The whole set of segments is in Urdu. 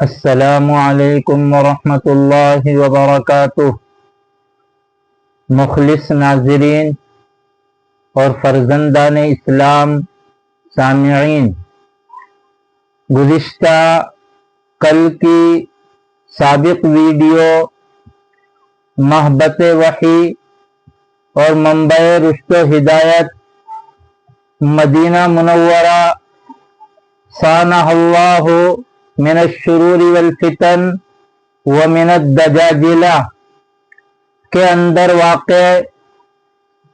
السلام علیکم ورحمۃ اللہ وبرکاتہ۔ مخلص ناظرین اور فرزندان اسلام سامعین، گزشتہ کل کی سابق ویڈیو محبت وحی اور منبع رشد و ہدایت مدینہ منورہ سانح اللہ من الشرور والفتن ومن الدجاجلہ کے اندر واقع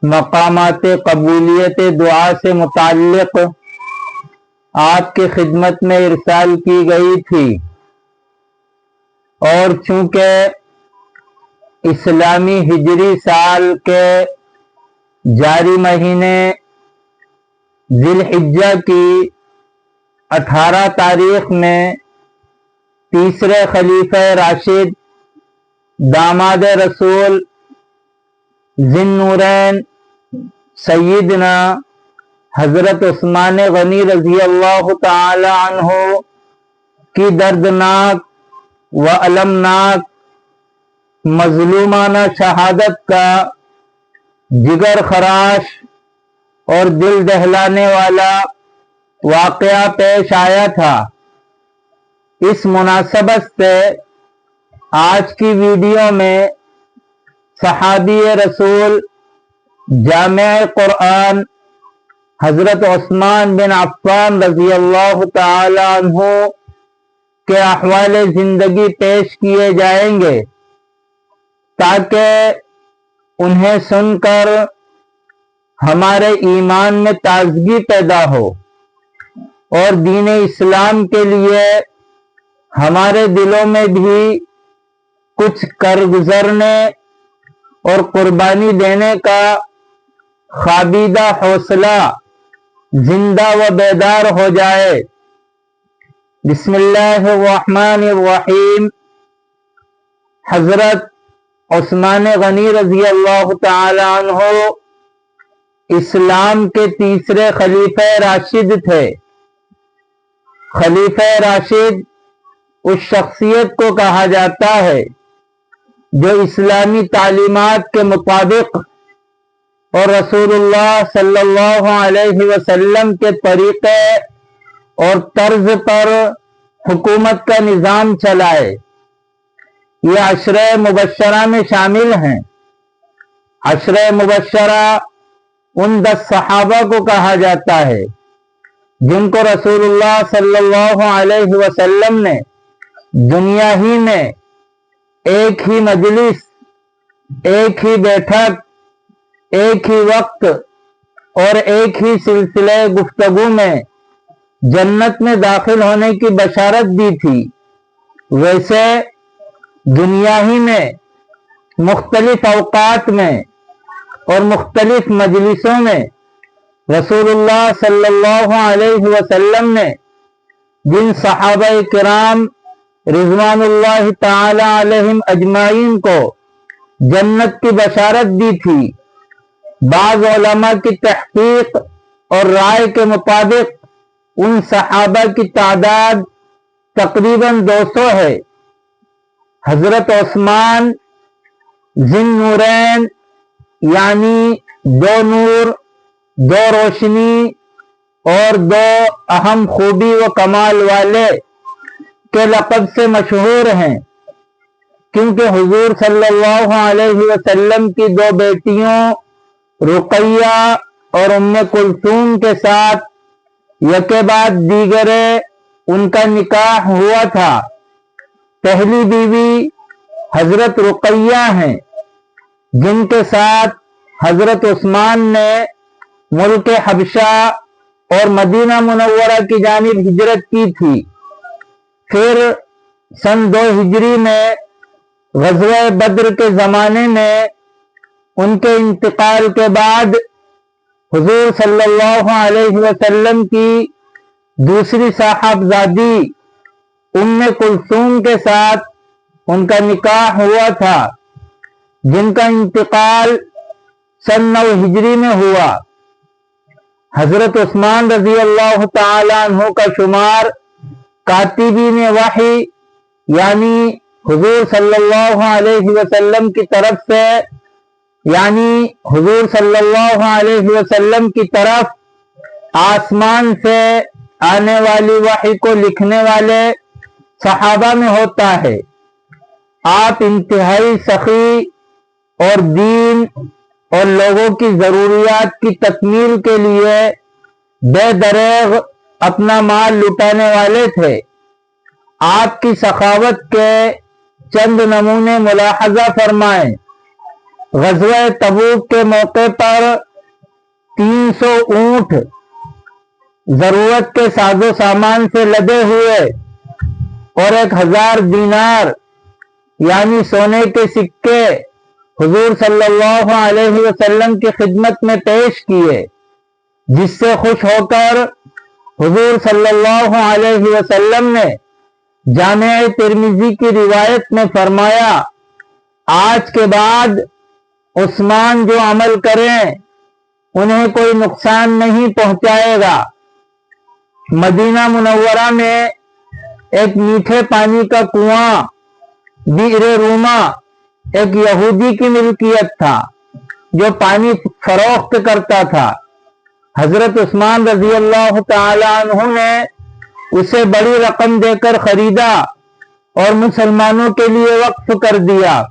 مقامات قبولیت دعا سے متعلق آپ کی خدمت میں ارسال کی گئی تھی، اور چونکہ اسلامی ہجری سال کے جاری مہینے ذی الحجہ کی 18 تاریخ میں تیسرے خلیفہ راشد داماد رسول ذی النورین سیدنا حضرت عثمان غنی رضی اللہ تعالی عنہ کی دردناک و المناک مظلومانہ شہادت کا جگر خراش اور دل دہلانے والا واقعہ پیش آیا تھا۔ اس مناسبت سے آج کی ویڈیو میں صحابی رسول جامع قرآن حضرت عثمان بن عفان رضی اللہ تعالی عنہ کے احوال زندگی پیش کیے جائیں گے، تاکہ انہیں سن کر ہمارے ایمان میں تازگی پیدا ہو اور دین اسلام کے لیے ہمارے دلوں میں بھی کچھ کر گزرنے اور قربانی دینے کا خوابیدہ حوصلہ زندہ و بیدار ہو جائے۔ بسم اللہ الرحمن الرحیم۔ حضرت عثمان غنی رضی اللہ تعالی عنہ اسلام کے تیسرے خلیفہ راشد تھے۔ خلیفہ راشد اس شخصیت کو کہا جاتا ہے جو اسلامی تعلیمات کے مطابق اور رسول اللہ صلی اللہ علیہ وسلم کے طریقے اور طرز پر حکومت کا نظام چلائے۔ یہ عشرہ مبشرہ میں شامل ہیں۔ عشرہ مبشرہ ان 10 صحابہ کو کہا جاتا ہے جن کو رسول اللہ صلی اللہ علیہ وسلم نے دنیا ہی میں ایک ہی مجلس، ایک ہی بیٹھک، ایک ہی وقت اور ایک ہی سلسلے گفتگو میں جنت میں داخل ہونے کی بشارت دی تھی۔ ویسے دنیا ہی میں مختلف اوقات میں اور مختلف مجلسوں میں رسول اللہ صلی اللہ علیہ وسلم نے جن صحابہ کرام رضوان اللہ تعالی علیہم اجمعین کو جنت کی بشارت دی تھی، بعض علماء کی تحقیق اور رائے کے مطابق ان صحابہ کی تعداد تقریباً 200 ہے۔ حضرت عثمان ذی النورین یعنی 2 نور، 2 روشنی اور 2 اہم خوبی و کمال والے کے لقب سے مشہور ہیں، کیونکہ حضور صلی اللہ علیہ وسلم کی 2 بیٹیوں رقیہ اور ام کلثوم کے ساتھ یکے بعد دیگرے ان کا نکاح ہوا تھا۔ پہلی بیوی حضرت رقیہ ہیں، جن کے ساتھ حضرت عثمان نے ملک حبشہ اور مدینہ منورہ کی جانب ہجرت کی تھی۔ پھر سن 2 ہجری میں غزوہ بدر کے زمانے میں ان کے انتقال کے بعد حضور صلی اللہ علیہ وسلم کی دوسری صاحبزادی ام کلثوم کے ساتھ ان کا نکاح ہوا تھا، جن کا انتقال سن 9 ہجری میں ہوا۔ حضرت عثمان رضی اللہ تعالی عنہ کا شمار کاتبین وحی یعنی حضور صلی اللہ علیہ وسلم کی طرف سے، یعنی حضور صلی اللہ علیہ وسلم کی طرف آسمان سے آنے والی وحی کو لکھنے والے صحابہ میں ہوتا ہے۔ آپ انتہائی سخی اور دین اور لوگوں کی ضروریات کی تکمیل کے لیے بے دریغ اپنا مال لٹانے والے تھے۔ آپ کی سخاوت کے چند نمونے ملاحظہ فرمائیں۔ غزوہ تبوک کے موقع پر 300 اونٹ ضرورت کے ساز و سامان سے لدے ہوئے اور 1000 دینار یعنی سونے کے سکے حضور صلی اللہ علیہ وسلم کی خدمت میں پیش کیے، جس سے خوش ہو کر حضور صلی اللہ علیہ وسلم نے جامع ترمذی کی روایت میں فرمایا، آج کے بعد عثمان جو عمل کریں انہیں کوئی نقصان نہیں پہنچائے گا۔ مدینہ منورہ میں ایک میٹھے پانی کا کنواں بئر روما ایک یہودی کی ملکیت تھا جو پانی فروخت کرتا تھا۔ حضرت عثمان رضی اللہ تعالی عنہ نے اسے بڑی رقم دے کر خریدا اور مسلمانوں کے لیے وقف کر دیا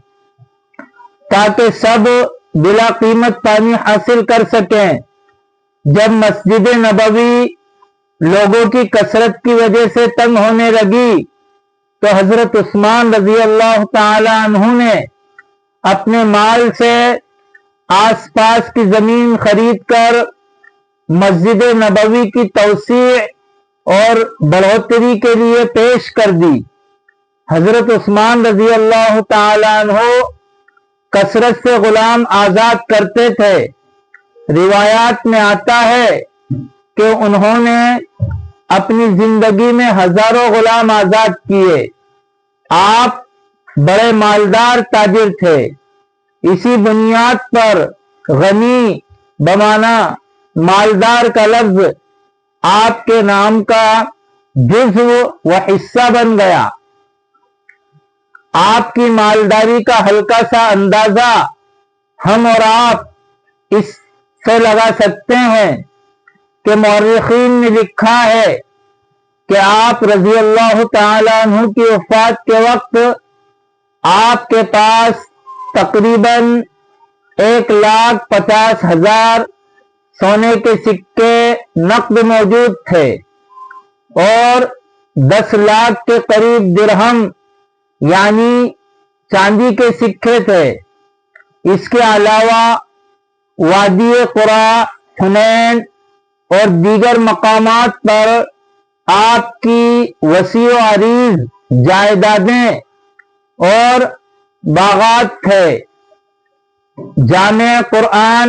تاکہ سب بلا قیمت پانی حاصل کر سکیں۔ جب مسجد نبوی لوگوں کی کثرت کی وجہ سے تنگ ہونے لگی تو حضرت عثمان رضی اللہ تعالی عنہ نے اپنے مال سے آس پاس کی زمین خرید کر مسجد نبوی کی توسیع اور بڑھوتری کے لیے پیش کر دی۔ حضرت عثمان رضی اللہ تعالی عنہ کثرت سے غلام آزاد کرتے تھے۔ روایات میں آتا ہے کہ انہوں نے اپنی زندگی میں ہزاروں غلام آزاد کیے۔ آپ بڑے مالدار تاجر تھے۔ اسی بنیاد پر غنی بمعنی مالدار کا لفظ آپ کے نام کا جزو و حصہ بن گیا۔ آپ کی مالداری کا ہلکا سا اندازہ ہم اور آپ اس سے لگا سکتے ہیں کہ مورخین نے لکھا ہے کہ آپ رضی اللہ تعالی عنہ کی وفات کے وقت آپ کے پاس تقریباً 1,50,000 سونے کے سکے نقد موجود تھے اور 10 لاکھ کے قریب درہم یعنی چاندی کے سکے تھے۔ اس کے علاوہ وادی قرا، حنین اور دیگر مقامات پر آپ کی وسیع و عریض جائیدادیں اور باغات تھے۔ جامع قرآن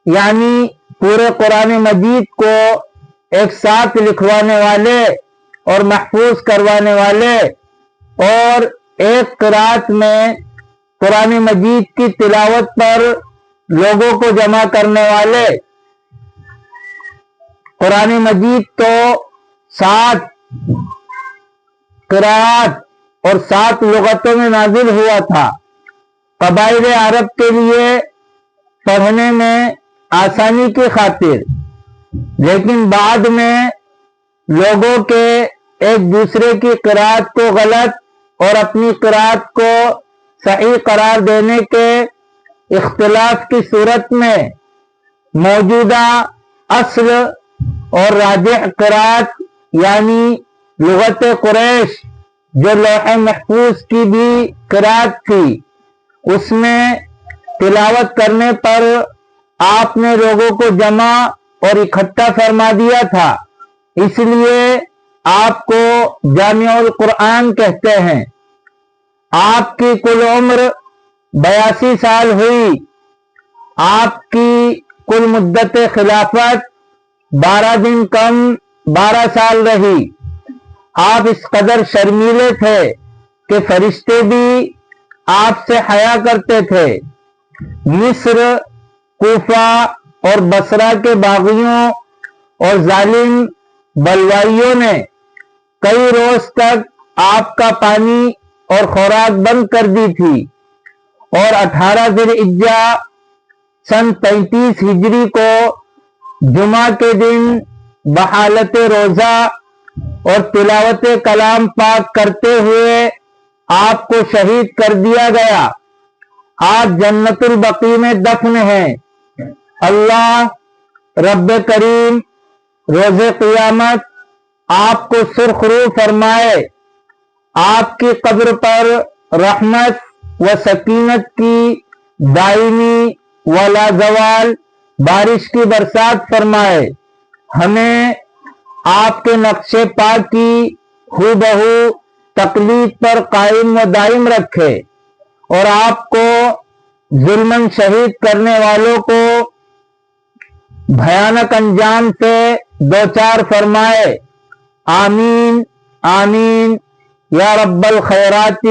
یعنی پورے قرآن مجید کو ایک ساتھ لکھوانے والے اور محفوظ کروانے والے اور ایک قرات میں قرآن مجید کی تلاوت پر لوگوں کو جمع کرنے والے۔ قرآن مجید تو 7 قرات اور 7 لغتوں میں نازل ہوا تھا۔ قبائل عرب کے لیے پڑھنے میں آسانی کی خاطر، لیکن بعد میں لوگوں کے ایک دوسرے کی قرات کو غلط اور اپنی قرات کو صحیح قرار دینے کے اختلاف کی صورت میں موجودہ اصل اور راجح قرات یعنی لغت قریش جو لوح محفوظ کی بھی قرات تھی، اس میں تلاوت کرنے پر آپ نے لوگوں کو جمع اور اکٹھا فرما دیا تھا، اس لیے آپ کو جامع القرآن کہتے ہیں۔ آپ کی کل عمر 82 سال ہوئی۔ آپ کی کل مدت خلافت 12 دن کم 12 سال رہی۔ آپ اس قدر شرمیلے تھے کہ فرشتے بھی آپ سے حیا کرتے تھے۔ مصر، کوفہ اور بصرہ کے باغیوں اور ظالم بلوائیوں نے کئی روز تک آپ کا پانی اور خوراک بند کر دی تھی، اور 18 ذی الحجہ سن 35 ہجری کو جمعہ کے دن بحالت روزہ اور تلاوت کلام پاک کرتے ہوئے آپ کو شہید کر دیا گیا۔ آپ جنت البقیع میں دفن ہیں۔ اللہ رب کریم روز قیامت آپ کو سرخ رو فرمائے، آپ کی قبر پر رحمت و سکینت کی دائمی و لازوال بارش کی برسات فرمائے، ہمیں آپ کے نقش پا کی ہو بہو تقلید پر قائم و دائم رکھے، اور آپ کو ظلماً شہید کرنے والوں کو بھیانک انجام سے دوچار فرمائے۔ آمین آمین یا رب الخیرات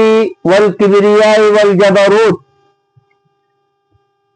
والکبریاء والجبروت۔